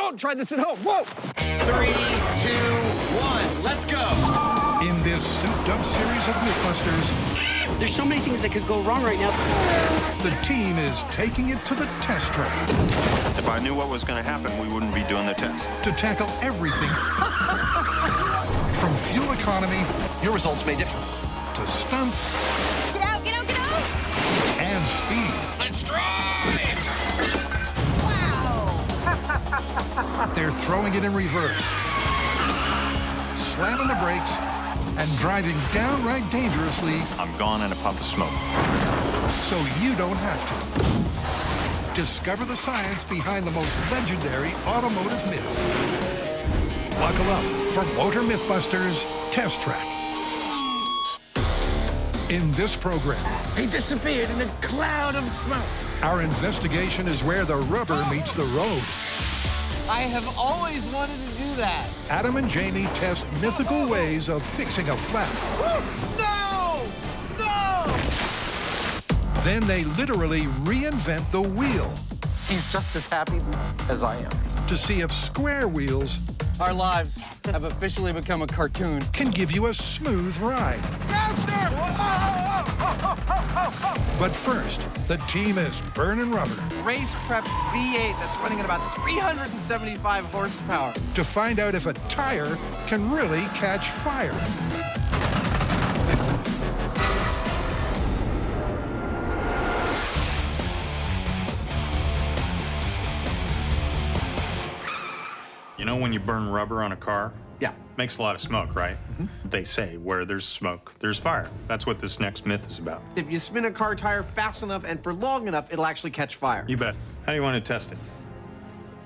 Don't try this at home. Whoa! 3, 2, 1, let's go. In this souped-up series of Mythbusters, There's so many things that could go wrong right now. the team is taking it to the test track If I knew what was going to happen, we wouldn't be doing the test. to tackle everything from fuel economy Your results may differ. to stunts Get out, get out, get out! and speed. Let's drive. Wow! They're throwing it in reverse, slamming the brakes, and driving downright dangerously I'm gone in a puff of smoke. so you don't have to. Discover the science behind the most legendary automotive myths. Buckle up for Motor MythBusters Test Track. In this program, He disappeared in a cloud of smoke. our investigation is where the rubber meets the road. I have always wanted to do that. Adam and Jamie test mythical ways of fixing a flat. No! No! Then they literally reinvent the wheel He's just as happy as I am. to see if square wheels Our lives have officially become a cartoon. can give you a smooth ride. But first, the team is burning rubber Race Prep V8 that's running at about 375 horsepower. to find out if a tire can really catch fire. You know when you burn rubber on a car? Yeah. Makes a lot of smoke, right? They say where there's smoke, there's fire. That's what this next myth is about. If you spin a car tire fast enough and for long enough, it'll actually catch fire. You bet. How do you want to test it?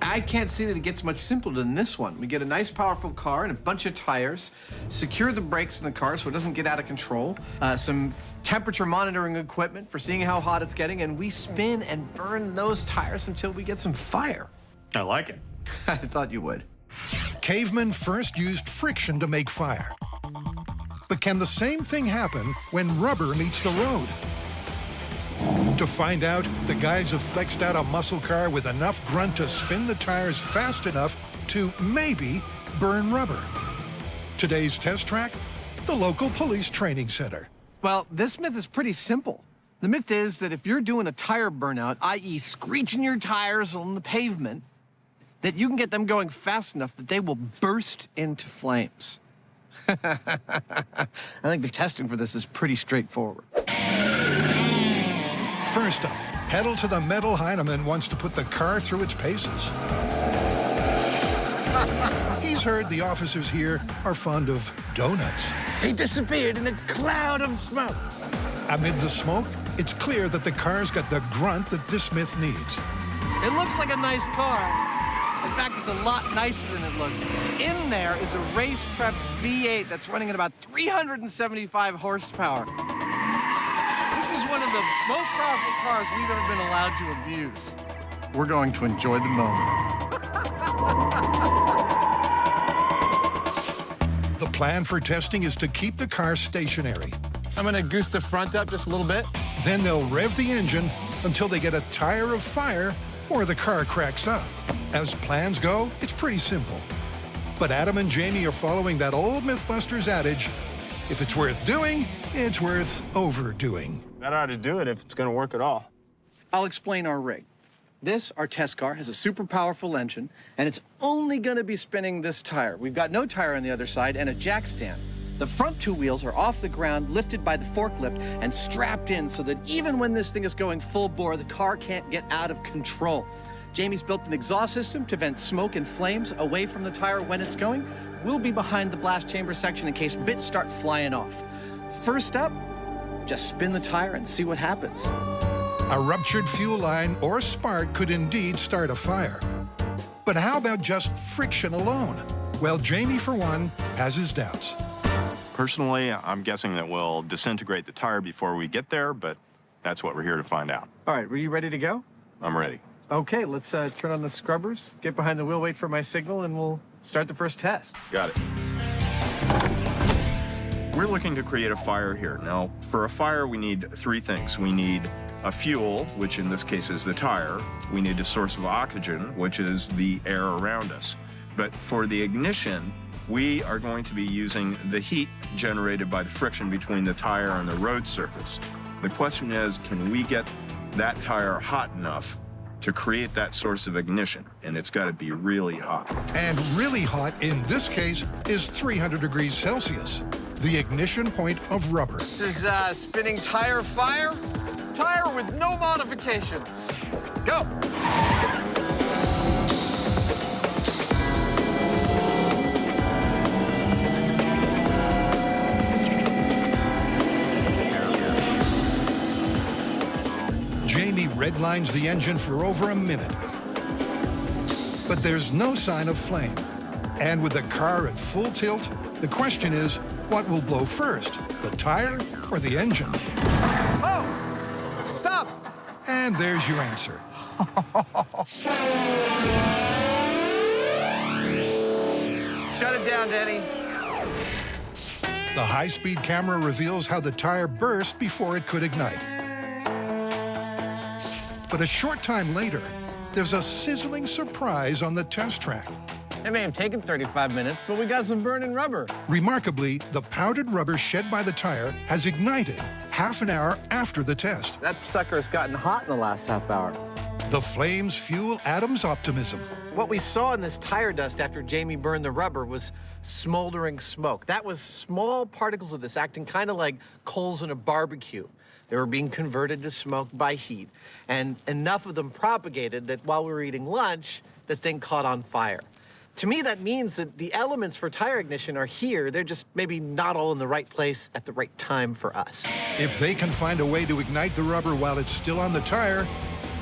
I can't see that it gets much simpler than this one. We get a nice, powerful car and a bunch of tires, secure the brakes in the car so it doesn't get out of control, some temperature monitoring equipment for seeing how hot it's getting, and we spin and burn those tires until we get some fire. I like it. I thought you would. Cavemen first used friction to make fire. But can the same thing happen when rubber meets the road? To find out, the guys have flexed out a muscle car with enough grunt to spin the tires fast enough to maybe burn rubber. Today's test track, the local police training center. Well, this myth is pretty simple. The myth is that if you're doing a tire burnout, i.e. screeching your tires on the pavement, that you can get them going fast enough that they will burst into flames. I think the testing for this is pretty straightforward. First up, pedal to the metal Heineman wants to put the car through its paces. He's heard the officers here are fond of donuts. He disappeared in a cloud of smoke. Amid the smoke, it's clear that the car's got the grunt that this myth needs. It looks like a nice car. In fact, it's a lot nicer than it looks. In there is a race prep V8 that's running at about 375 horsepower. This is one of the most powerful cars we've ever been allowed to abuse. We're going to enjoy the moment. The plan for testing is to keep the car stationary. I'm gonna goose the front up just a little bit. Then they'll rev the engine until they get a tire of fire or the car cracks up. As plans go, it's pretty simple. But Adam and Jamie are following that old Mythbusters adage, if it's worth doing, it's worth overdoing. That ought to do it if it's going to work at all. I'll explain our rig. This, our test car, has a super powerful engine, and it's only gonna be spinning this tire. We've got no tire on the other side and a jack stand. The front two wheels are off the ground, lifted by the forklift, and strapped in so that even when this thing is going full bore, the car can't get out of control. Jamie's built an exhaust system to vent smoke and flames away from the tire when it's going. We'll be behind the blast chamber section in case bits start flying off. First up, just spin the tire and see what happens. A ruptured fuel line or spark could indeed start a fire. But how about just friction alone? Well, Jamie, for one, has his doubts. Personally, I'm guessing that we'll disintegrate the tire before we get there, but that's what we're here to find out. All right, were you ready to go? I'm ready. Okay, let's turn on the scrubbers, get behind the wheel, wait for my signal, and we'll start the first test. Got it. We're looking to create a fire here. Now, for a fire, we need three things. We need a fuel, which in this case is the tire. We need a source of oxygen, which is the air around us. But for the ignition, we are going to be using the heat generated by the friction between the tire and the road surface. The question is, can we get that tire hot enough to create that source of ignition? And it's got to be really hot. And really hot in this case is 300 degrees Celsius, the ignition point of rubber. This is spinning tire fire. Tire with no modifications. Go. Jamie redlines the engine for over a minute. But there's no sign of flame. And with the car at full tilt, the question is, what will blow first, the tire or the engine? Oh! Stop! And there's your answer. Shut it down, Danny. The high-speed camera reveals how the tire burst before it could ignite. But a short time later, there's a sizzling surprise on the test track. It may have taken 35 minutes, but we got some burning rubber. Remarkably, the powdered rubber shed by the tire has ignited half an hour after the test. That sucker has gotten hot in the last half hour. The flames fuel Adam's optimism. What we saw in this tire dust after Jamie burned the rubber was smoldering smoke. That was small particles of this acting kind of like coals in a barbecue. They were being converted to smoke by heat. And enough of them propagated that while we were eating lunch, the thing caught on fire. To me, that means that the elements for tire ignition are here. They're just maybe not all in the right place at the right time for us. If they can find a way to ignite the rubber while it's still on the tire,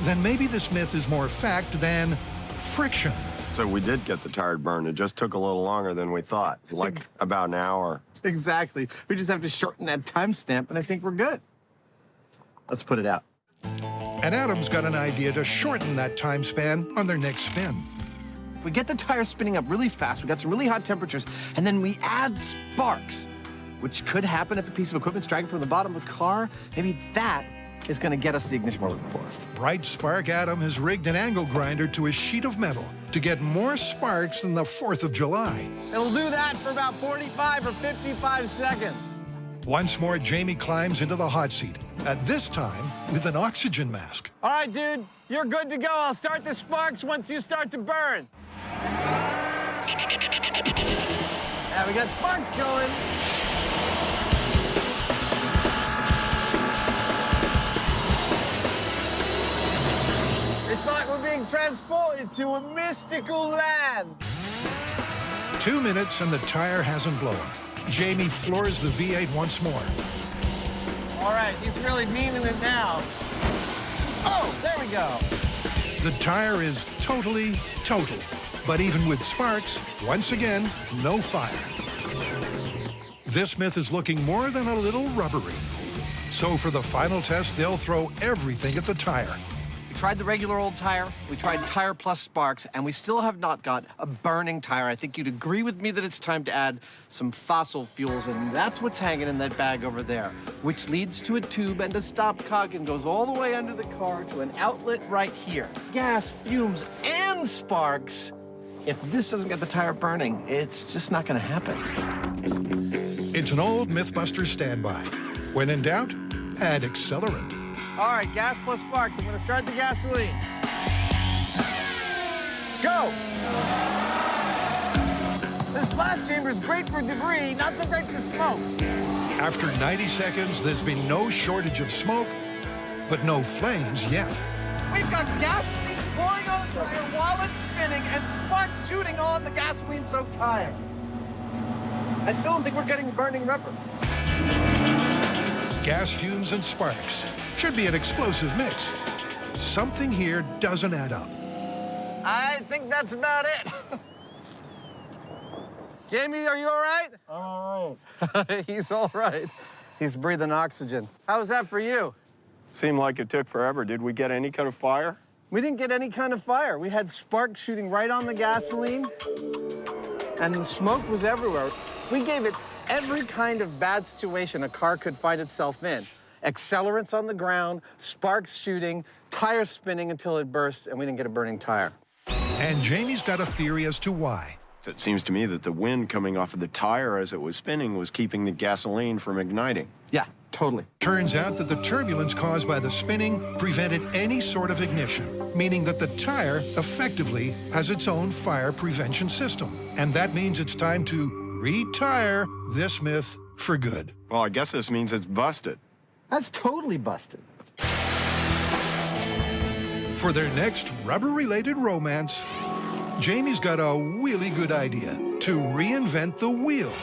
then maybe this myth is more fact than friction. So we did get the tire burned. It just took a little longer than we thought, like about an hour. Exactly. We just have to shorten that timestamp, and I think we're good. Let's put it out. And Adam's got an idea to shorten that time span on their next spin. If we get the tire spinning up really fast, we got some really hot temperatures, and then we add sparks, which could happen if a piece of equipment's dragging from the bottom of the car, maybe that is going to get us the ignition we're looking for. Bright Spark Adam has rigged an angle grinder to a sheet of metal to get more sparks than the 4th of July. It'll do that for about 45 or 55 seconds. Once more, Jamie climbs into the hot seat, at this time with an oxygen mask. All right, dude, you're good to go. I'll start the sparks once you start to burn. Yeah, we got sparks going. It's like we're being transported to a mystical land. 2 minutes and the tire hasn't blown. Jamie floors the V8 once more. All right, he's really meaning it now. Oh, there we go. The tire is totally total. But even with sparks, once again, no fire. This myth is looking more than a little rubbery. So for the final test, they'll throw everything at the tire. We tried the regular old tire, we tried tire plus sparks, and we still have not got a burning tire. I think you'd agree with me that it's time to add some fossil fuels, and that's what's hanging in that bag over there, which leads to a tube and a stopcock and goes all the way under the car to an outlet right here. Gas, fumes, and sparks. If this doesn't get the tire burning, it's just not gonna happen. It's an old MythBusters standby. When in doubt, add accelerant. All right, gas plus sparks. I'm gonna start the gasoline. Go! This blast chamber is great for debris, not so great for smoke. After 90 seconds, there's been no shortage of smoke, but no flames yet. We've got gasoline pouring on the tire while it's spinning and sparks shooting on the gasoline-soaked tire. I still don't think we're getting burning rubber. Gas fumes and sparks. Should be an explosive mix. Something here doesn't add up. I think that's about it. Jamie, are you all right? I'm all right. He's all right. He's breathing oxygen. How was that for you? Seemed like it took forever. Did we get any kind of fire? We didn't get any kind of fire. We had sparks shooting right on the gasoline, and the smoke was everywhere. We gave it every kind of bad situation a car could find itself in. Accelerants on the ground, sparks shooting, tires spinning until it bursts, and we didn't get a burning tire. And Jamie's got a theory as to why. So it seems to me that the wind coming off of the tire as it was spinning was keeping the gasoline from igniting. Yeah, totally. Turns out that the turbulence caused by the spinning prevented any sort of ignition, meaning that the tire effectively has its own fire prevention system. And that means it's time to retire this myth for good. Well, I guess this means it's busted. That's totally busted. For their next rubber-related romance, Jamie's got a really good idea to reinvent the wheel.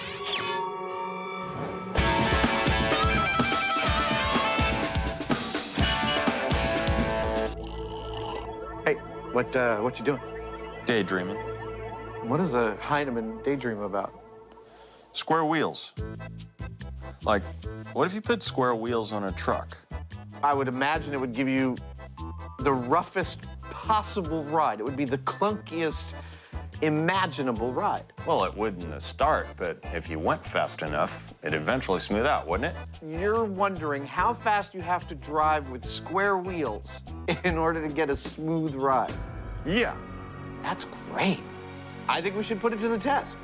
Hey, what you doing? Daydreaming. What is a Heinemann daydream about? Square wheels. Like, what if you put square wheels on a truck? I would imagine it would give you the roughest possible ride. It would be the clunkiest imaginable ride. Well, it wouldn't to start, but if you went fast enough, it'd eventually smooth out, wouldn't it? You're wondering how fast you have to drive with square wheels in order to get a smooth ride. Yeah. That's great. I think we should put it to the test.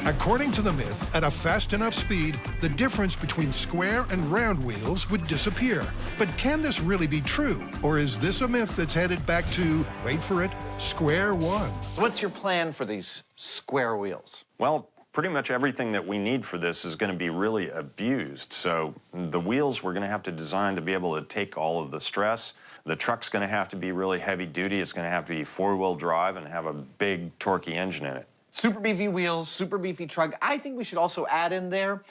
According to the myth, at a fast enough speed, the difference between square and round wheels would disappear. But can this really be true? Or is this a myth that's headed back to, wait for it, square one? What's your plan for these square wheels? Well, pretty much everything that we need for this is going to be really abused. So the wheels we're going to have to design to be able to take all of the stress. The truck's going to have to be really heavy duty. It's going to have to be four-wheel drive and have a big torquey engine in it. Super beefy wheels, super beefy truck. I think we should also add in there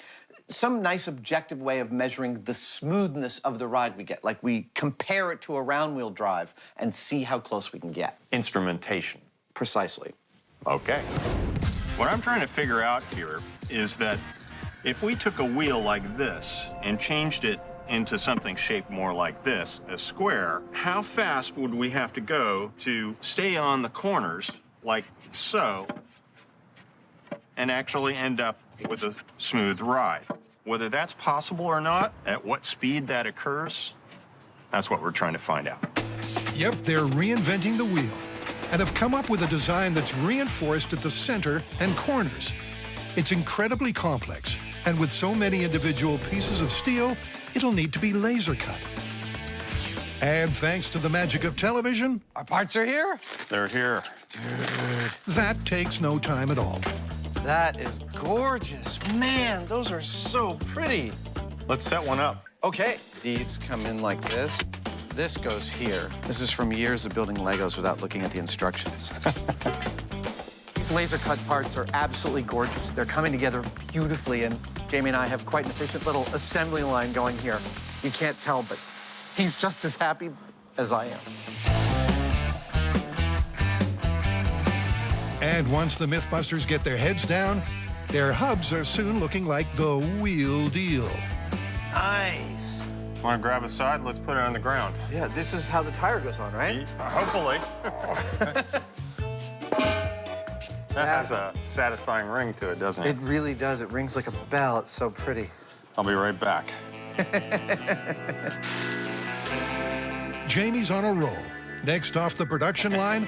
some nice objective way of measuring the smoothness of the ride we get. Like we compare it to a round-wheel drive and see how close we can get. Instrumentation. Precisely. Okay. What I'm trying to figure out here is that if we took a wheel like this and changed it into something shaped more like this, a square, how fast would we have to go to stay on the corners like so and actually end up with a smooth ride? Whether that's possible or not, at what speed that occurs, that's what we're trying to find out. Yep, they're reinventing the wheel and have come up with a design that's reinforced at the center and corners. It's incredibly complex, and with so many individual pieces of steel, it'll need to be laser cut. And thanks to the magic of television, Our parts are here? They're here. that takes no time at all. That is gorgeous. Man, those are so pretty. Let's set one up. Okay, these come in like this. This goes here. This is from years of building Legos without looking at the instructions. These laser cut parts are absolutely gorgeous. They're coming together beautifully, and Jamie and I have quite an efficient little assembly line going here. You can't tell, but he's just as happy as I am. And once the Mythbusters get their heads down, their hubs are soon looking like the wheel deal. Nice. Want to grab a side? Let's put it on the ground. Yeah, this is how the tire goes on, right? Hopefully. That has a satisfying ring to it, doesn't it? It really does. It rings like a bell. It's so pretty. I'll be right back. Jamie's on a roll. Next off the production line,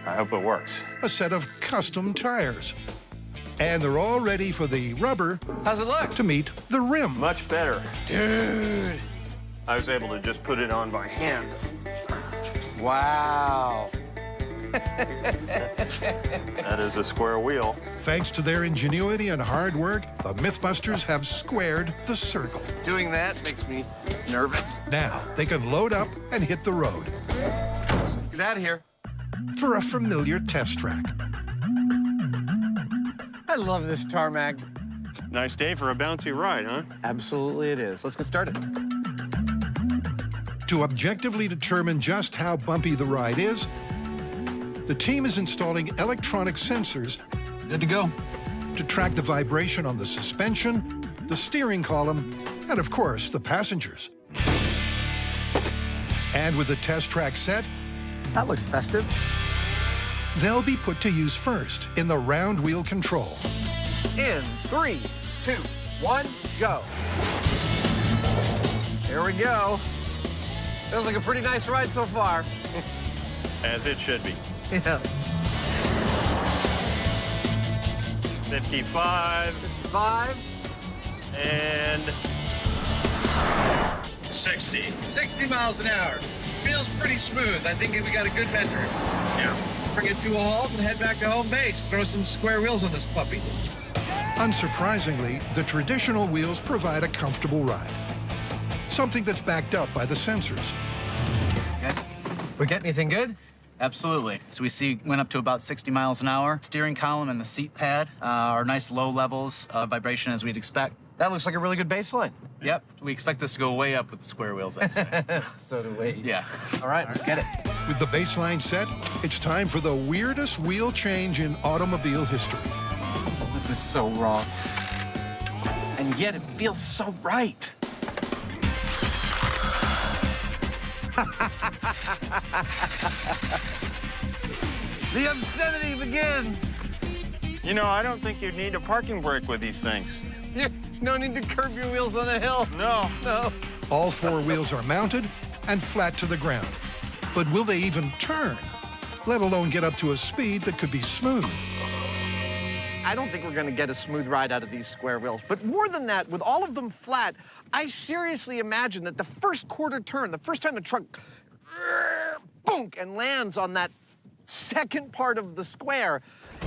I hope it works. a set of custom tires. And they're all ready for the rubber How's it look? to meet the rim. Much better. Dude. I was able to just put it on by hand. Wow. That is a square wheel. Thanks to their ingenuity and hard work, the Mythbusters have squared the circle. Doing that makes me nervous. Now they can load up and hit the road Get out of here. for a familiar test track. I love this tarmac. Nice day for a bouncy ride, huh? Absolutely it is. Let's get started. To objectively determine just how bumpy the ride is, the team is installing electronic sensors Good to go. to track the vibration on the suspension, the steering column, and of course, the passengers. And with the test track set, That looks festive. they'll be put to use first in the round wheel control. In 3, 2, 1, go. Here we go. Feels like a pretty nice ride so far. As it should be. Yeah. 55 55. and 60. 60 miles an hour. Feels pretty smooth. I think we got a good metric. Yeah. Bring it to a halt and head back to home base. Throw some square wheels on this puppy. Unsurprisingly, the traditional wheels provide a comfortable ride. Something that's backed up by the sensors. Guys, we get anything good? Absolutely. So we see went up to about 60 miles an hour. Steering column and the seat pad are nice low levels of vibration as we'd expect. That looks like a really good baseline. Yep. We expect this to go way up with the square wheels, I'd say. So do we. Yeah. All right, let's get it. With the baseline set, it's time for the weirdest wheel change in automobile history. This is so wrong. And yet it feels so right. The obscenity begins. You know, I don't think you'd need a parking brake with these things. You no need to curb your wheels on a hill. No. No. All four wheels are mounted and flat to the ground. But will they even turn? Let alone get up to a speed that could be smooth. I don't think we're going to get a smooth ride out of these square wheels. But more than that, with all of them flat, I seriously imagine that the first quarter turn, the first time the truck boonk and lands on that second part of the square,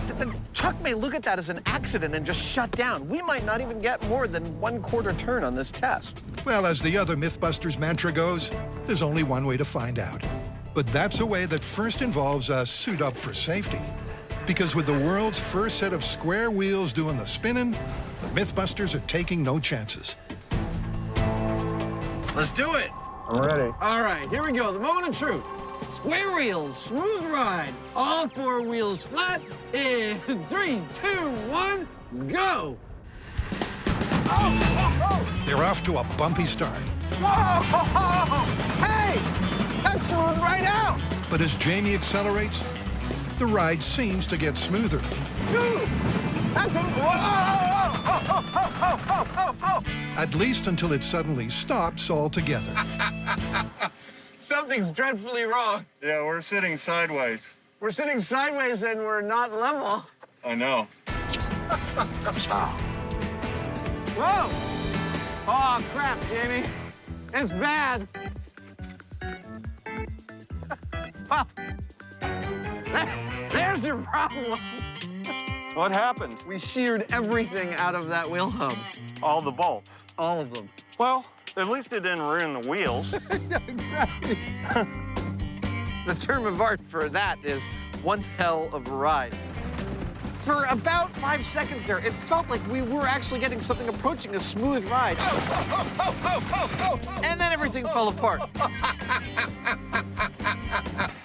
that the truck may look at that as an accident and just shut down. We might not even get more than 1/4 turn on this test. Well, as the other MythBusters mantra goes, there's only one way to find out. But that's a way that first involves a suit up for safety. Because with the world's first set of square wheels doing the spinning, the MythBusters are taking no chances. Let's do it. I'm ready. All right, here we go. The moment of truth. Square wheels, smooth ride. All four wheels flat. In 3, 2, 1, go. They're off to a bumpy start. Whoa! Hey! That's smooth right out. But as Jamie accelerates, the ride seems to get smoother. Ooh, that's a... Whoa! At least until it suddenly stops altogether. Something's dreadfully wrong. Yeah, we're sitting sideways. We're sitting sideways and we're not level. I know. Whoa! Oh, crap, Jamie. It's bad. Well, there's your problem. What happened? We sheared everything out of that wheel hub. All the bolts. All of them. Well, at least it didn't ruin the wheels. Exactly. The term of art for that is one hell of a ride. For about 5 seconds there, it felt like we were actually getting something approaching a smooth ride. And then everything fell apart.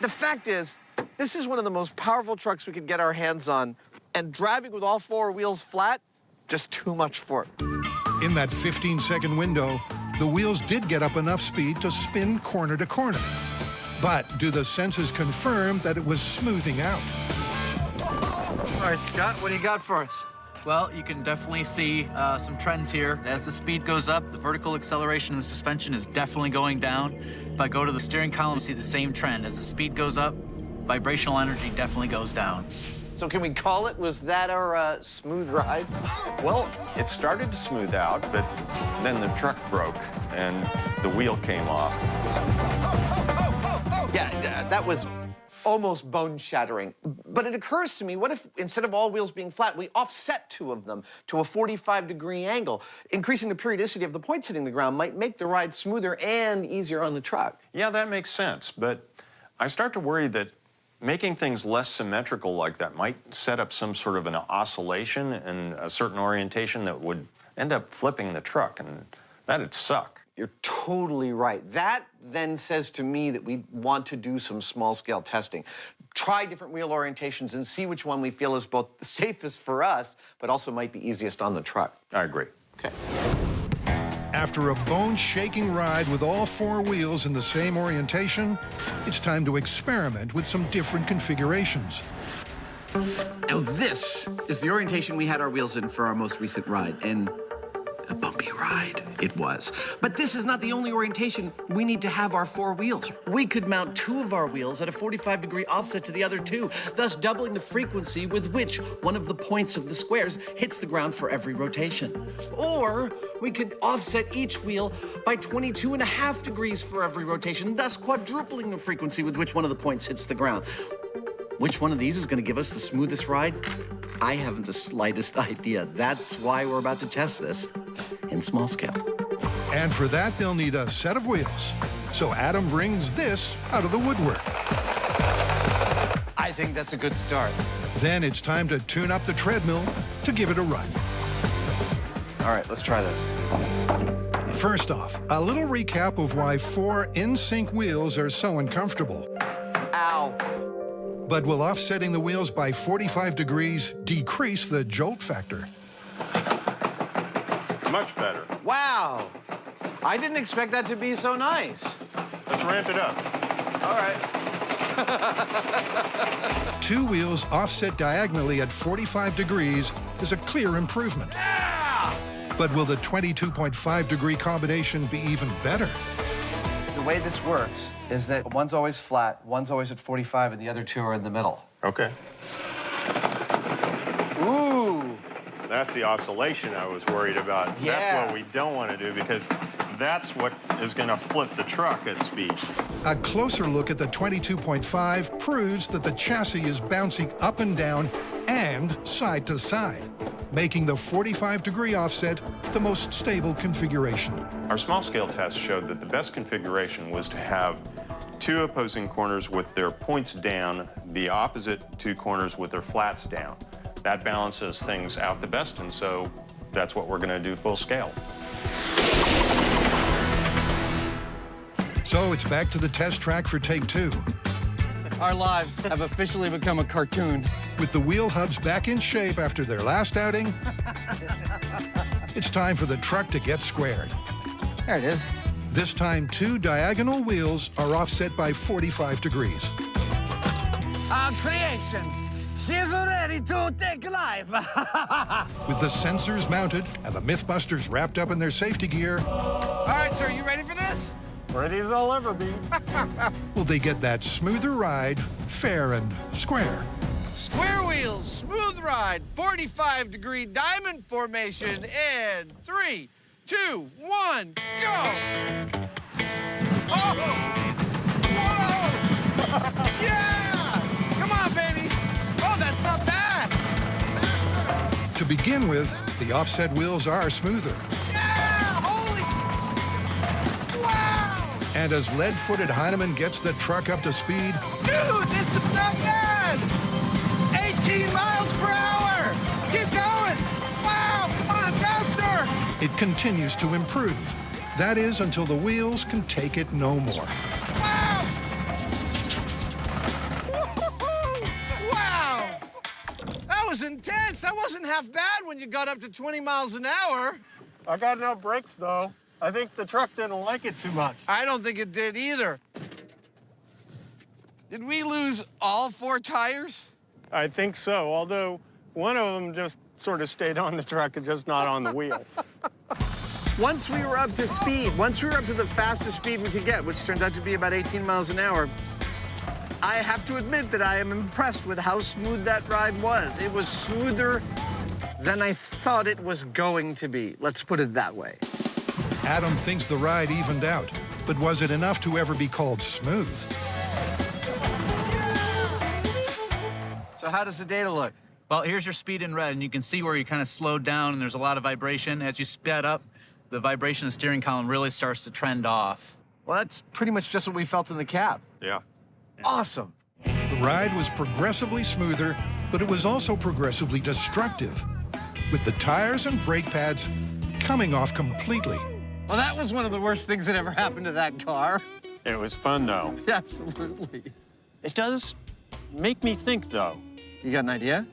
The fact is, this is one of the most powerful trucks we could get our hands on, and driving with all four wheels flat, just too much for it. In that 15-second window, the wheels did get up enough speed to spin corner to corner. But do the sensors confirm that it was smoothing out? All right, Scott, what do you got for us? Well, you can definitely see some trends here. As the speed goes up, the vertical acceleration in the suspension is definitely going down. If I go to the steering column, you see the same trend. As the speed goes up, vibrational energy definitely goes down. So can we call it, was that our smooth ride? Well, it started to smooth out, but then the truck broke and the wheel came off. Yeah, that was almost bone-shattering. But it occurs to me, what if instead of all wheels being flat, we offset two of them to a 45-degree angle? Increasing the periodicity of the points hitting the ground might make the ride smoother and easier on the truck. Yeah, that makes sense, but I start to worry that making things less symmetrical like that might set up some sort of an oscillation in a certain orientation that would end up flipping the truck, and that'd suck. You're totally right. That then says to me that we want to do some small-scale testing. Try different wheel orientations and see which one we feel is both the safest for us, but also might be easiest on the truck. I agree. Okay. After a bone-shaking ride with all four wheels in the same orientation, it's time to experiment with some different configurations. Now this is the orientation we had our wheels in for our most recent ride, and a bumpy bumpy ride. It was. But this is not the only orientation we need to have our 4 wheels. We could mount 2 of our wheels at a 45-degree offset to the other 2, thus doubling the frequency with which one of the points of the squares hits the ground for every rotation. Or we could offset each wheel by 22.5 degrees for every rotation, thus quadrupling the frequency with which one of the points hits the ground. Which one of these is going to give us the smoothest ride? I haven't the slightest idea. That's why we're about to test this in small scale. And for that, they'll need a set of wheels. So Adam brings this out of the woodwork. I think that's a good start. Then it's time to tune up the treadmill to give it a run. All right, let's try this. First off, a little recap of why 4 in-sync wheels are so uncomfortable. Ow. But will offsetting the wheels by 45 degrees decrease the jolt factor? Much better. Wow. I didn't expect that to be so nice. Let's ramp it up. All right. 2 wheels offset diagonally at 45 degrees is a clear improvement. Yeah! But will the 22.5-degree combination be even better? The way this works is that one's always flat, one's always at 45, and the other 2 are in the middle. Okay. Ooh. That's the oscillation I was worried about. Yeah. That's what we don't want to do because that's what is going to flip the truck at speed. A closer look at the 22.5 proves that the chassis is bouncing up and down and side to side, making the 45-degree offset the most stable configuration. Our small-scale test showed that the best configuration was to have 2 opposing corners with their points down, the opposite 2 corners with their flats down. That balances things out the best, and so that's what we're going to do full scale. So it's back to the test track for take 2. Our lives have officially become a cartoon. With the wheel hubs back in shape after their last outing, it's time for the truck to get squared. There it is. This time, 2 diagonal wheels are offset by 45 degrees. Our creation, she's ready to take life. With the sensors mounted and the MythBusters wrapped up in their safety gear, All right, sir, you ready for this? Ready as I'll ever be. will they get that smoother ride, fair and square? Square wheels, smooth ride, 45-degree diamond formation, and 3, 2, 1, go! Oh! Whoa! Yeah! Come on, baby! Oh, that's not bad! To begin with, the offset wheels are smoother. Yeah! Holy... Wow! And as lead-footed Heinemann gets the truck up to speed, Dude, this is not bad! 18 miles per hour! Keep going! Wow! Come on, faster! it continues to improve. That is, until the wheels can take it no more. Wow! Woo-hoo-hoo! Wow! That was intense. That wasn't half bad when you got up to 20 miles an hour. I got no brakes, though. I think the truck didn't like it too much. I don't think it did either. Did we lose all 4 tires? I think so, although one of them just sort of stayed on the truck and just not on the wheel. Once we were up to speed, once we were up to the fastest speed we could get, which turns out to be about 18 miles an hour, I have to admit that I am impressed with how smooth that ride was. It was smoother than I thought it was going to be. Let's put it that way. Adam thinks the ride evened out, but was it enough to ever be called smooth? So how does the data look? Well, here's your speed in red, and you can see where you kind of slowed down and there's a lot of vibration. As you sped up, the vibration of the steering column really starts to trend off. Well, that's pretty much just what we felt in the cab. Yeah. Awesome. The ride was progressively smoother, but it was also progressively destructive, with the tires and brake pads coming off completely. Well, that was one of the worst things that ever happened to that car. It was fun, though. Absolutely. It does make me think, though. You got an idea?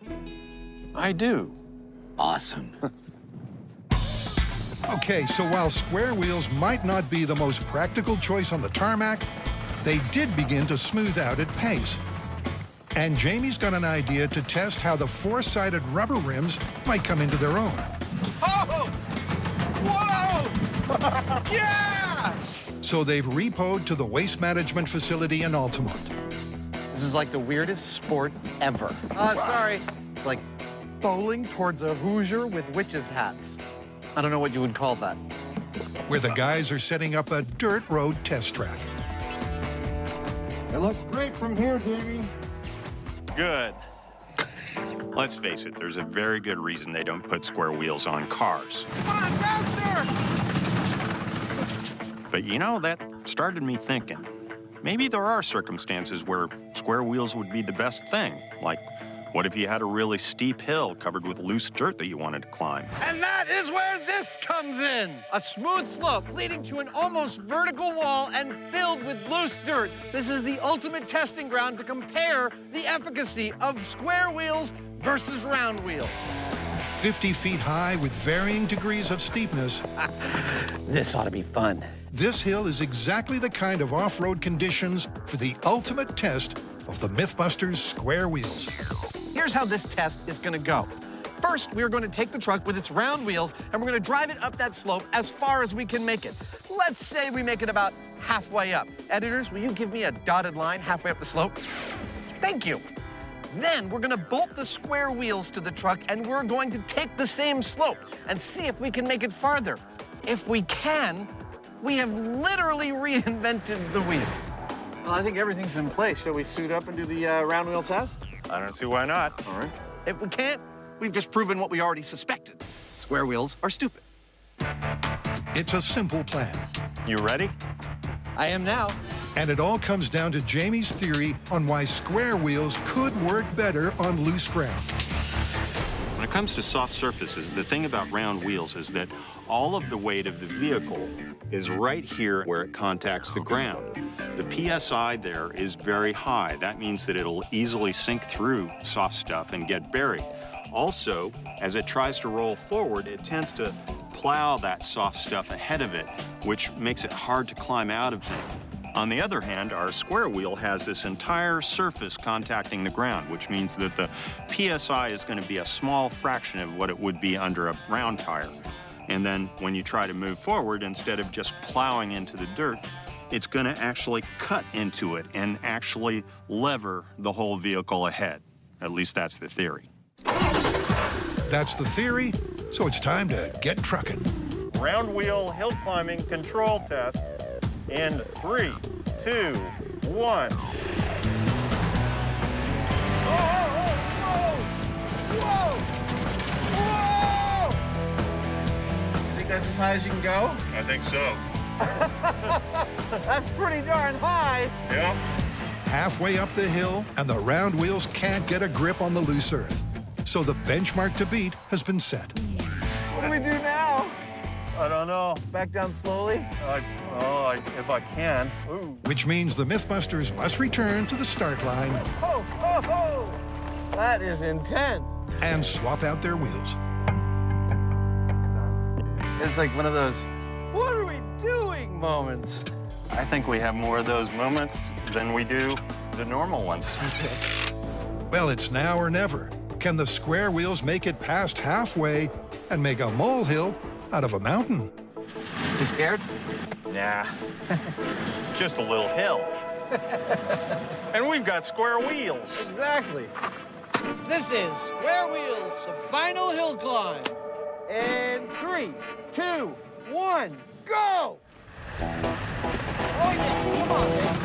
I do. Awesome. Okay, so while square wheels might not be the most practical choice on the tarmac, they did begin to smooth out at pace. And Jamie's got an idea to test how the 4-sided rubber rims might come into their own. Oh! Whoa! Yeah! So they've repoed to the waste management facility in Altamont. This is like the weirdest sport ever. Sorry. It's like bowling towards a Hoosier with witches' hats. I don't know what you would call that. Where the guys are setting up a dirt road test track. It looks great from here, Jamie. Good. Let's face it, there's a very good reason they don't put square wheels on cars. Come on, faster! But you know, that started me thinking. Maybe there are circumstances where square wheels would be the best thing. Like, what if you had a really steep hill covered with loose dirt that you wanted to climb? And that is where this comes in. A smooth slope leading to an almost vertical wall and filled with loose dirt. This is the ultimate testing ground to compare the efficacy of square wheels versus round wheels. 50 feet high with varying degrees of steepness. This ought to be fun. This hill is exactly the kind of off-road conditions for the ultimate test of the MythBusters square wheels. Here's how this test is gonna go. First, we're going to take the truck with its round wheels and we're going to drive it up that slope as far as we can make it. Let's say we make it about halfway up. Editors, will you give me a dotted line halfway up the slope? Thank you. Then we're going to bolt the square wheels to the truck and we're going to take the same slope and see if we can make it farther. If we can, we have literally reinvented the wheel. Well, I think everything's in place. Shall we suit up and do the round wheel test? I don't see why not. All right. If we can't, we've just proven what we already suspected. Square wheels are stupid. It's a simple plan. You ready? I am now. And it all comes down to Jamie's theory on why square wheels could work better on loose ground. When it comes to soft surfaces, the thing about round wheels is that all of the weight of the vehicle is right here where it contacts the ground. The PSI there is very high. That means that it'll easily sink through soft stuff and get buried. Also, as it tries to roll forward, it tends to plow that soft stuff ahead of it, which makes it hard to climb out of things. On the other hand, our square wheel has this entire surface contacting the ground, which means that the PSI is going to be a small fraction of what it would be under a round tire. And then when you try to move forward, instead of just plowing into the dirt, it's going to actually cut into it and actually lever the whole vehicle ahead. At least that's the theory. That's the theory, so it's time to get trucking. Round wheel hill climbing control test in 3, 2, 1. Think that's as high as you can go? I think so. That's pretty darn high. Yeah. Halfway up the hill, and the round wheels can't get a grip on the loose earth. So the benchmark to beat has been set. What do we do now? I don't know. Back down slowly? If I can. Ooh. Which means the MythBusters must return to the start line Ho, ho, ho! That is intense. and swap out their wheels. It's like one of those, what are we doing moments. I think we have more of those moments than we do the normal ones. Well, it's now or never. Can the square wheels make it past halfway and make a molehill out of a mountain? You scared? Nah. Just a little hill. And we've got square wheels. Exactly. This is Square Wheels, the final hill climb. And 3, 2, 1, go! Oh yeah, come on, man.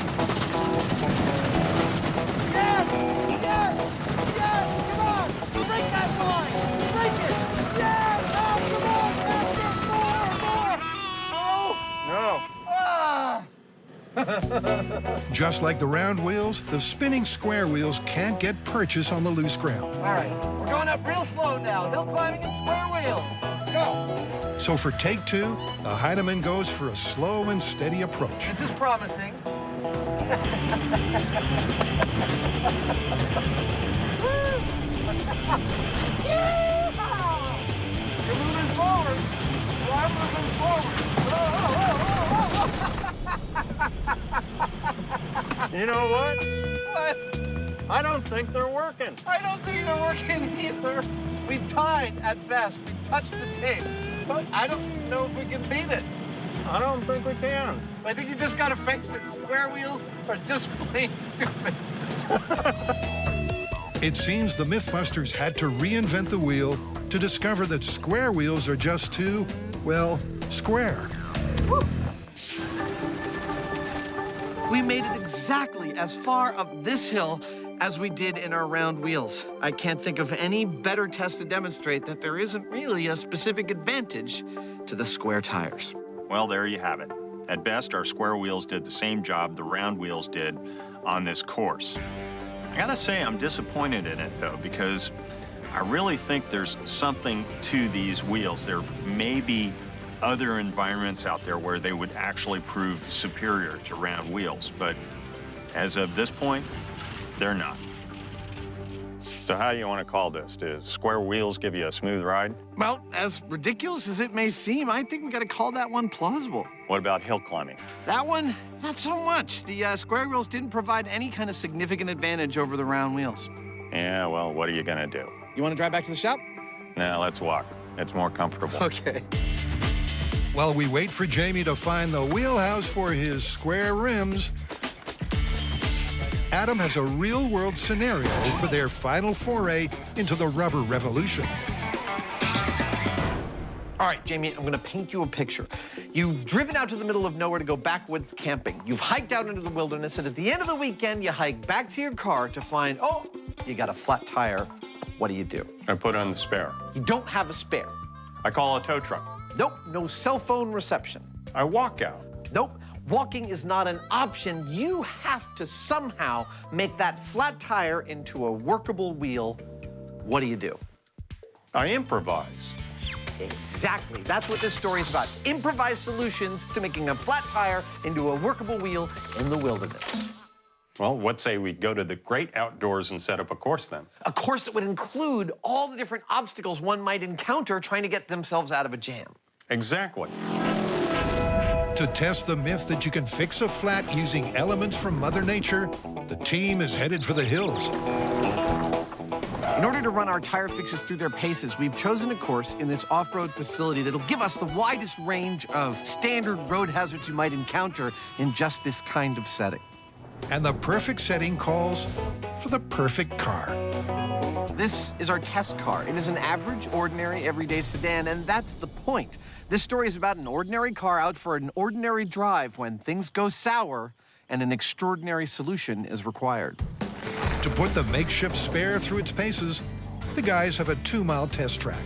Yes, yes, yes, come on. Break that line, break it. Yes, oh, come on, faster, more. No. Ah! Just like the round wheels, the spinning square wheels can't get purchase on the loose ground. All right, we're going up real slow now. Hill climbing and square wheels. Go. So for take 2, the Heinemann goes for a slow and steady approach. This is promising. You're moving forward. Well, I'm moving forward. You know what? What? I don't think they're working. I don't think they're working either. We tied at best. We touched the tape. But I don't know if we can beat it. I don't think we can. I think you just gotta face it. Square wheels are just plain stupid. It seems the Mythbusters had to reinvent the wheel to discover that square wheels are just too, well, square. We made it exactly as far up this hill as we did in our round wheels. I can't think of any better test to demonstrate that there isn't really a specific advantage to the square tires. Well, there you have it. At best, our square wheels did the same job the round wheels did on this course. I gotta say, I'm disappointed in it, though, because I really think there's something to these wheels. There may be other environments out there where they would actually prove superior to round wheels, but as of this point, they're not. So how do you want to call this? Do square wheels give you a smooth ride? Well, as ridiculous as it may seem, I think we gotta call that one plausible. What about hill climbing? That one, not so much. The square wheels didn't provide any kind of significant advantage over the round wheels. Yeah, well, what are you gonna do? You wanna drive back to the shop? Now, let's walk. It's more comfortable. Okay. While we wait for Jamie to find the wheelhouse for his square rims, Adam has a real-world scenario for their final foray into the rubber revolution. All right, Jamie, I'm gonna paint you a picture. You've driven out to the middle of nowhere to go backwoods camping. You've hiked out into the wilderness, and at the end of the weekend, you hike back to your car to find, oh, you got a flat tire. What do you do? I put on the spare. You don't have a spare. I call a tow truck. Nope, no cell phone reception. I walk out. Nope, walking is not an option. You have to somehow make that flat tire into a workable wheel. What do you do? I improvise. Exactly. That's what this story is about. Improvised solutions to making a flat tire into a workable wheel in the wilderness. Well, what say we go to the great outdoors and set up a course then? A course that would include all the different obstacles one might encounter trying to get themselves out of a jam. Exactly. To test the myth that you can fix a flat using elements from Mother Nature, the team is headed for the hills. In order to run our tire fixes through their paces, we've chosen a course in this off-road facility that'll give us the widest range of standard road hazards you might encounter in just this kind of setting. And the perfect setting calls for the perfect car. This is our test car. It is an average, ordinary, everyday sedan, and that's the point. This story is about an ordinary car out for an ordinary drive when things go sour and an extraordinary solution is required. To put the makeshift spare through its paces, the guys have a 2-mile test track,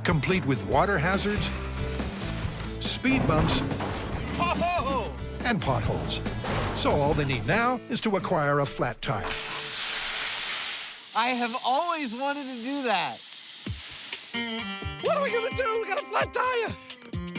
complete with water hazards, speed bumps, and potholes. So all they need now is to acquire a flat tire. I have always wanted to do that. What are we gonna do? We got a flat tire.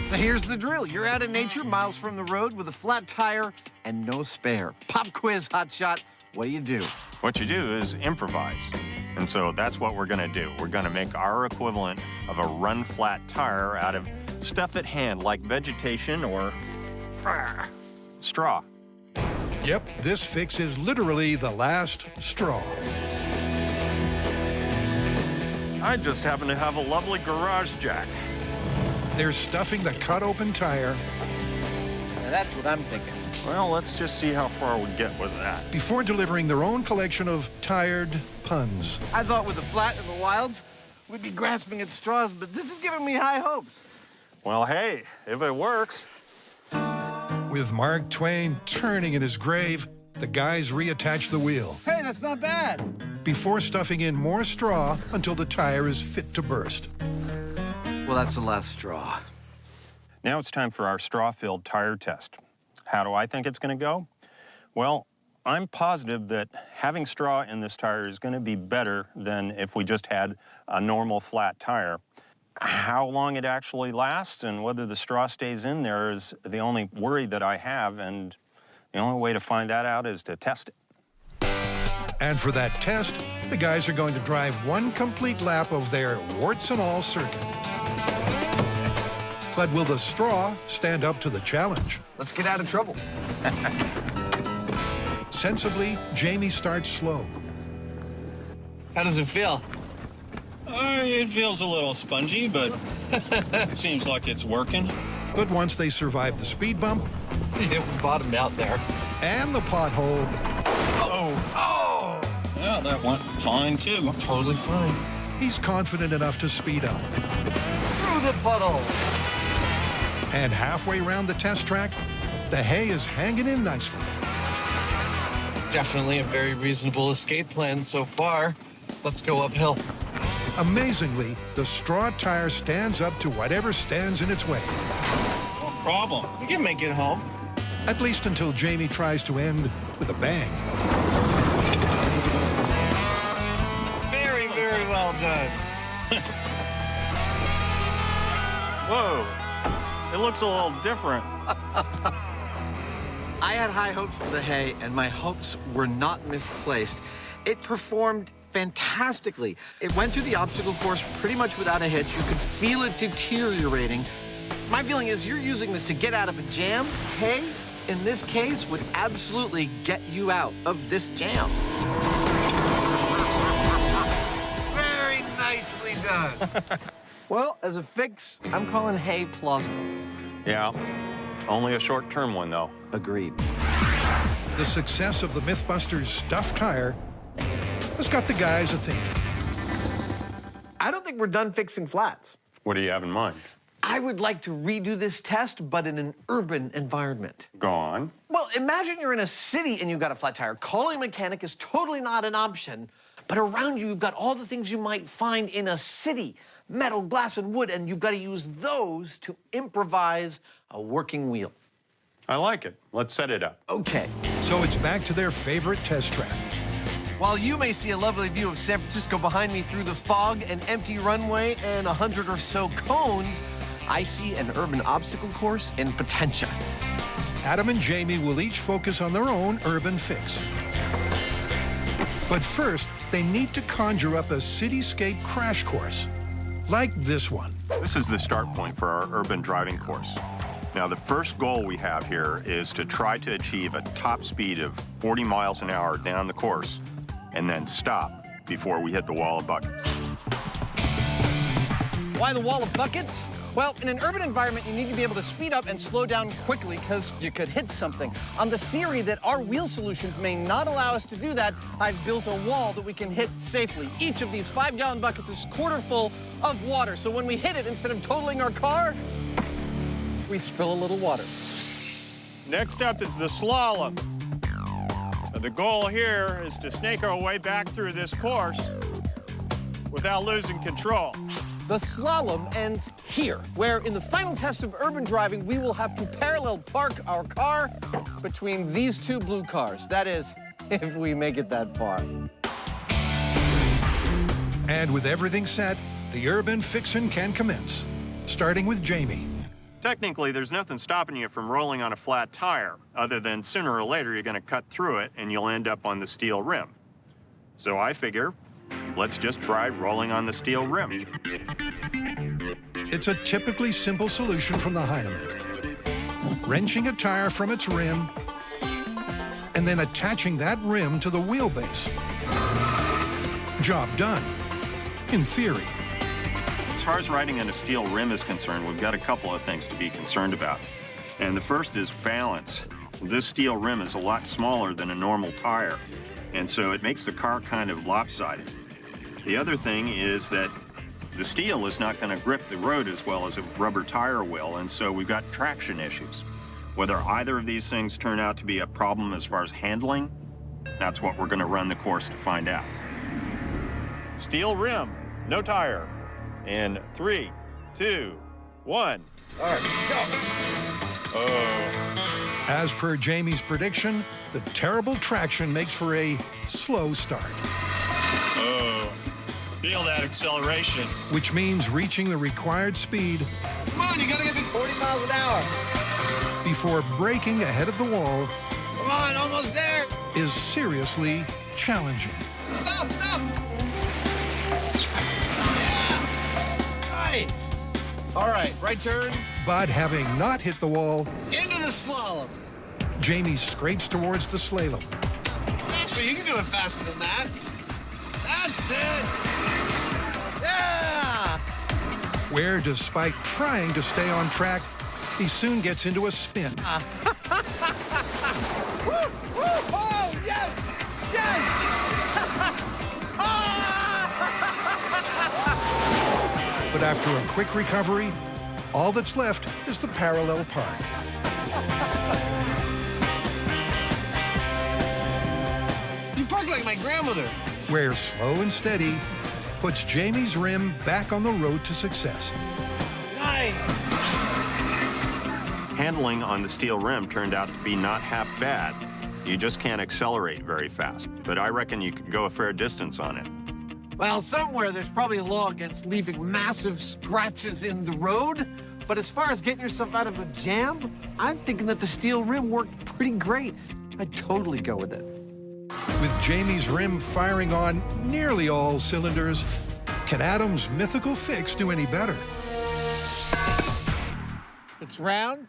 So here's the drill. You're out in nature, miles from the road, with a flat tire and no spare. Pop quiz, hotshot. What do you do? What you do is improvise. And so that's what we're gonna do. We're gonna make our equivalent of a run-flat tire out of stuff at hand, like vegetation or straw. Yep, this fix is literally the last straw. I just happen to have a lovely garage jack. They're stuffing the cut-open tire Now that's what I'm thinking. Well, let's just see how far we get with that. before delivering their own collection of tired puns. I thought with the flat in the wilds, we'd be grasping at straws, but this is giving me high hopes. Well, hey, if it works. With Mark Twain turning in his grave, the guys reattach the wheel Hey, that's not bad. before stuffing in more straw until the tire is fit to burst. Well, that's the last straw. Now it's time for our straw-filled tire test. How do I think it's gonna go? Well, I'm positive that having straw in this tire is gonna be better than if we just had a normal flat tire. How long it actually lasts and whether the straw stays in there is the only worry that I have, and the only way to find that out is to test it. And for that test, the guys are going to drive one complete lap of their warts and all circuit. But will the straw stand up to the challenge? Let's get out of trouble. Sensibly, Jamie starts slow. How does it feel? It feels a little spongy, but it seems like it's working. But once they survive the speed bump Yeah, we bottomed out there. and the pothole, Oh! Yeah, that went fine too. Totally fine. he's confident enough to speed up. Through the puddle. And halfway around the test track, the hay is hanging in nicely. Definitely a very reasonable escape plan so far. Let's go uphill. Amazingly, the straw tire stands up to whatever stands in its way. No problem. We can make it home. At least until Jamie tries to end with a bang. Very, very well done. Whoa. It looks a little different. I had high hopes for the hay, and my hopes were not misplaced. It performed fantastically. It went through the obstacle course pretty much without a hitch. You could feel it deteriorating. My feeling is you're using this to get out of a jam. Hay, in this case, would absolutely get you out of this jam. Very nicely done. Well, as a fix, I'm calling hay plausible. Yeah, only a short-term one, though. Agreed. The success of the MythBusters stuffed tire has got the guys a-thinking. I don't think we're done fixing flats. What do you have in mind? I would like to redo this test, but in an urban environment. Go on. Well, imagine you're in a city and you've got a flat tire. Calling a mechanic is totally not an option. But around you, you've got all the things you might find in a city. Metal, glass, and wood, and you've got to use those to improvise a working wheel. I like it. Let's set it up. Okay. So it's back to their favorite test track. While you may see a lovely view of San Francisco behind me through the fog, an empty runway, and 100 or so cones, I see an urban obstacle course in Potentia. Adam and Jamie will each focus on their own urban fix. But first, they need to conjure up a cityscape crash course, like this one. This is the start point for our urban driving course. Now, the first goal we have here is to try to achieve a top speed of 40 miles an hour down the course and then stop before we hit the wall of buckets. Why the wall of buckets? Well, in an urban environment, you need to be able to speed up and slow down quickly because you could hit something. On the theory that our wheel solutions may not allow us to do that, I've built a wall that we can hit safely. Each of these 5-gallon buckets is quarter full of water, so when we hit it, instead of totaling our car, we spill a little water. Next up is the slalom. The goal here is to snake our way back through this course without losing control. The slalom ends here, where in the final test of urban driving, we will have to parallel park our car between these two blue cars. That is, if we make it that far. And with everything set, the urban fixin' can commence, starting with Jamie. Technically, there's nothing stopping you from rolling on a flat tire, other than sooner or later you're going to cut through it and you'll end up on the steel rim. So I figure, let's just try rolling on the steel rim. It's a typically simple solution from the Heinemann. Wrenching a tire from its rim and then attaching that rim to the wheelbase. Job done, in theory. As far as riding on a steel rim is concerned, we've got a couple of things to be concerned about. And the first is balance. This steel rim is a lot smaller than a normal tire, and so it makes the car kind of lopsided. The other thing is that the steel is not going to grip the road as well as a rubber tire will, and so we've got traction issues. Whether either of these things turn out to be a problem as far as handling, that's what we're going to run the course to find out. Steel rim, no tire. In 3, 2, 1. All right, go. Oh. As per Jamie's prediction, the terrible traction makes for a slow start, Oh, feel that acceleration. which means reaching the required speed Come on, you gotta get to 40 miles an hour. before braking ahead of the wall Come on, almost there. is seriously challenging. Stop, stop. Yeah. Nice. All right, right turn. But having not hit the wall, Into the slalom. Jamie scrapes towards the slalom. Faster, you can do it faster than that. That's it. Yeah. Where, despite trying to stay on track, he soon gets into a spin. Woo! Oh, yes! Yes! But after a quick recovery, all that's left is the parallel park. You park like my grandmother. Where slow and steady puts Jamie's rim back on the road to success. Nice. Handling on the steel rim turned out to be not half bad. You just can't accelerate very fast, but I reckon you could go a fair distance on it. Well, somewhere there's probably a law against leaving massive scratches in the road. But as far as getting yourself out of a jam, I'm thinking that the steel rim worked pretty great. I'd totally go with it. With Jamie's rim firing on nearly all cylinders, can Adam's mythical fix do any better? It's round.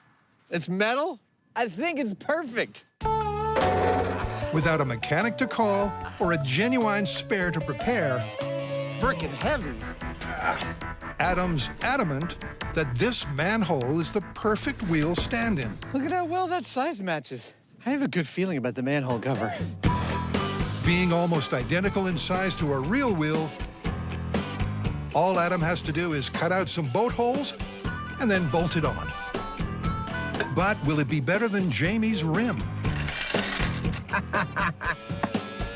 It's metal. I think it's perfect. Without a mechanic to call or a genuine spare to prepare, It's freaking heavy. Adam's adamant that this manhole is the perfect wheel stand-in. Look at how well that size matches. I have a good feeling about the manhole cover. Being almost identical in size to a real wheel, all Adam has to do is cut out some bolt holes and then bolt it on. But will it be better than Jamie's rim?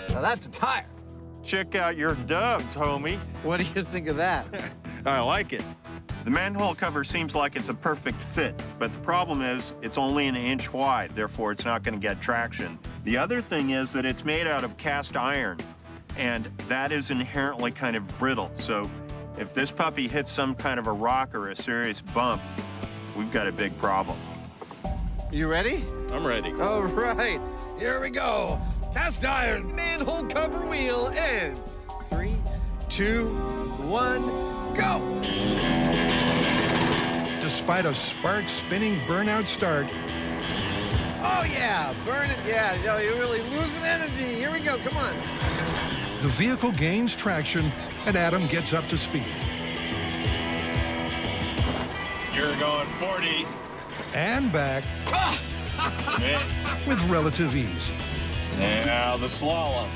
Now that's a tire. Check out your dubs, homie. What do you think of that? I like it. The manhole cover seems like it's a perfect fit, but the problem is it's only an inch wide, therefore it's not going to get traction. The other thing is that it's made out of cast iron, and that is inherently kind of brittle. So if this puppy hits some kind of a rock or a serious bump, we've got a big problem. You ready? I'm ready. All right, here we go. Cast iron manhole cover wheel in 3, 2, 1, go! Despite a spark-spinning burnout start, Oh yeah, burn it. Yeah, yo, you're really losing energy. Here we go, come on. the vehicle gains traction and Adam gets up to speed. You're going 40. And back with relative ease. Now the slalom.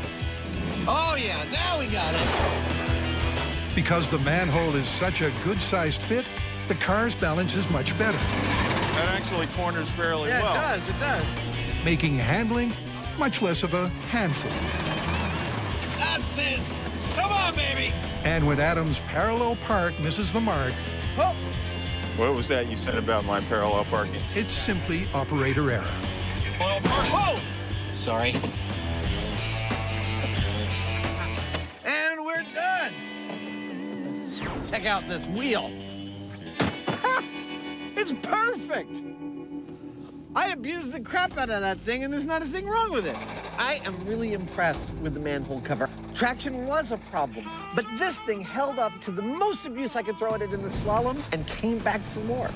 Oh yeah, now we got it. Because the manhole is such a good-sized fit, the car's balance is much better, That actually corners fairly Yeah, well. it does. making handling much less of a handful. That's it. Come on, baby. And when Adam's parallel park misses the mark, Oh, What was that you said about my parallel parking? it's simply operator error. whoa. Sorry. And we're done. Check out this wheel. It's perfect. I abused the crap out of that thing, and there's not a thing wrong with it. I am really impressed with the manhole cover. Traction was a problem, but this thing held up to the most abuse I could throw at it in the slalom and came back for more.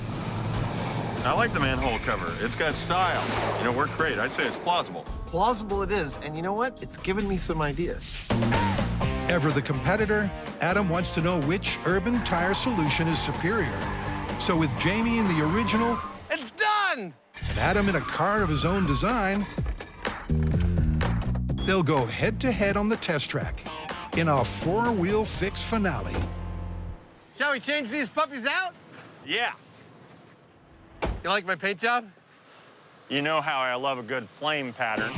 I like the manhole cover. It's got style. You know, worked great. I'd say it's plausible. Plausible it is, and you know what? It's given me some ideas. Ever the competitor, Adam wants to know which urban tire solution is superior. So with Jamie in the original It's done! and Adam in a car of his own design, they'll go head-to-head on the test track in a four-wheel fix finale. Shall we change these puppies out? Yeah. You like my paint job? You know how I love a good flame pattern.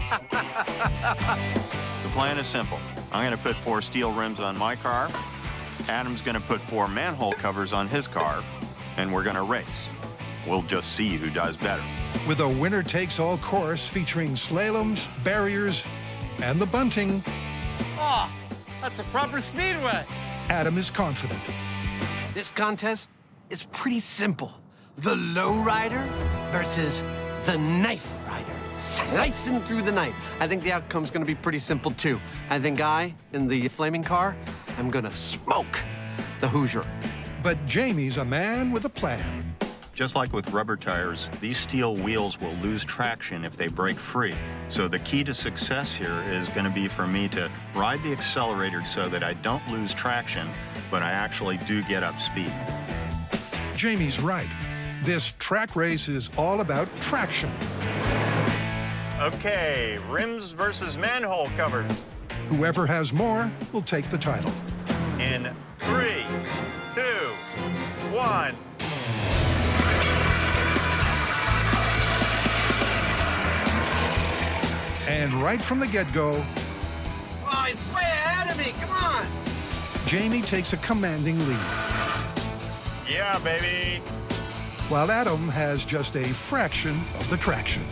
The plan is simple. I'm going to put 4 steel rims on my car. Adam's going to put 4 manhole covers on his car, and we're going to race. We'll just see who does better. With a winner-takes-all course featuring slaloms, barriers, and the bunting, Oh, that's a proper speedway. Adam is confident. This contest is pretty simple. The low rider versus the knife rider. Slicing through the night. I think the outcome's gonna be pretty simple too. I think I, in the flaming car, am gonna smoke the Hoosier. But Jamie's a man with a plan. Just like with rubber tires, these steel wheels will lose traction if they break free. So the key to success here is going to be for me to ride the accelerator so that I don't lose traction, but I actually do get up speed. Jamie's right. This track race is all about traction. Okay, rims versus manhole cover. Whoever has more will take the title. In 3, 2, 1. And right from the get-go, Oh, he's way ahead of me. Come on. Jamie takes a commanding lead, Yeah, baby. while Adam has just a fraction of the traction.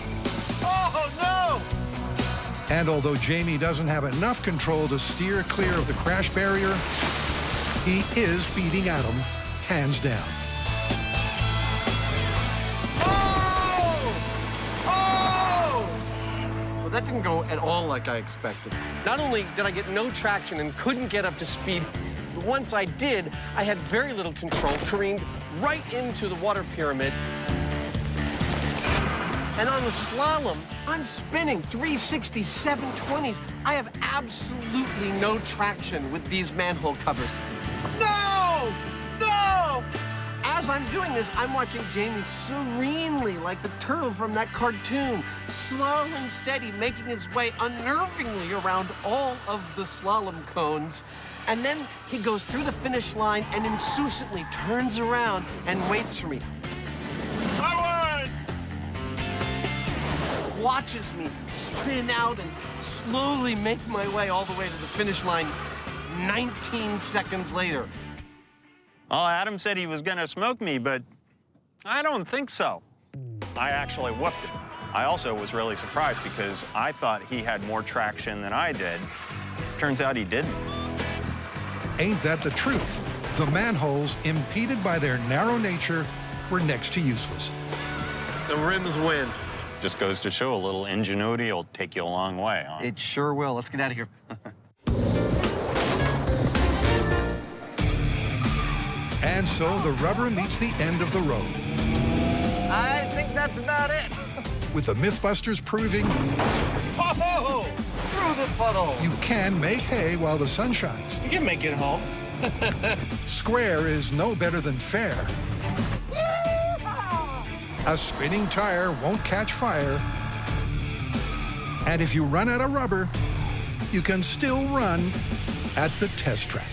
Oh, no. And although Jamie doesn't have enough control to steer clear of the crash barrier, he is beating Adam hands down. Well, that didn't go at all like I expected. Not only did I get no traction and couldn't get up to speed, but once I did, I had very little control, careened right into the water pyramid. And on the slalom, I'm spinning 360, 720s. I have absolutely no traction with these manhole covers. No! No! As I'm doing this, I'm watching Jamie serenely, like the turtle from that cartoon, slow and steady, making his way unnervingly around all of the slalom cones. And then he goes through the finish line and insouciantly turns around and waits for me. I won! Watches me spin out and slowly make my way all the way to the finish line 19 seconds later. Well, Adam said he was gonna smoke me, but I don't think so. I actually whooped him. I also was really surprised because I thought he had more traction than I did. Turns out he didn't. Ain't that the truth? The manholes, impeded by their narrow nature, were next to useless. The rims win. Just goes to show a little ingenuity will take you a long way, huh? It sure will. Let's get out of here. And so the rubber meets the end of the road, I think that's about it. with the MythBusters proving Oh, through the puddle. you can make hay while the sun shines. You can make it home. Square is no better than fair. A spinning tire won't catch fire. And if you run out of rubber, you can still run at the test track.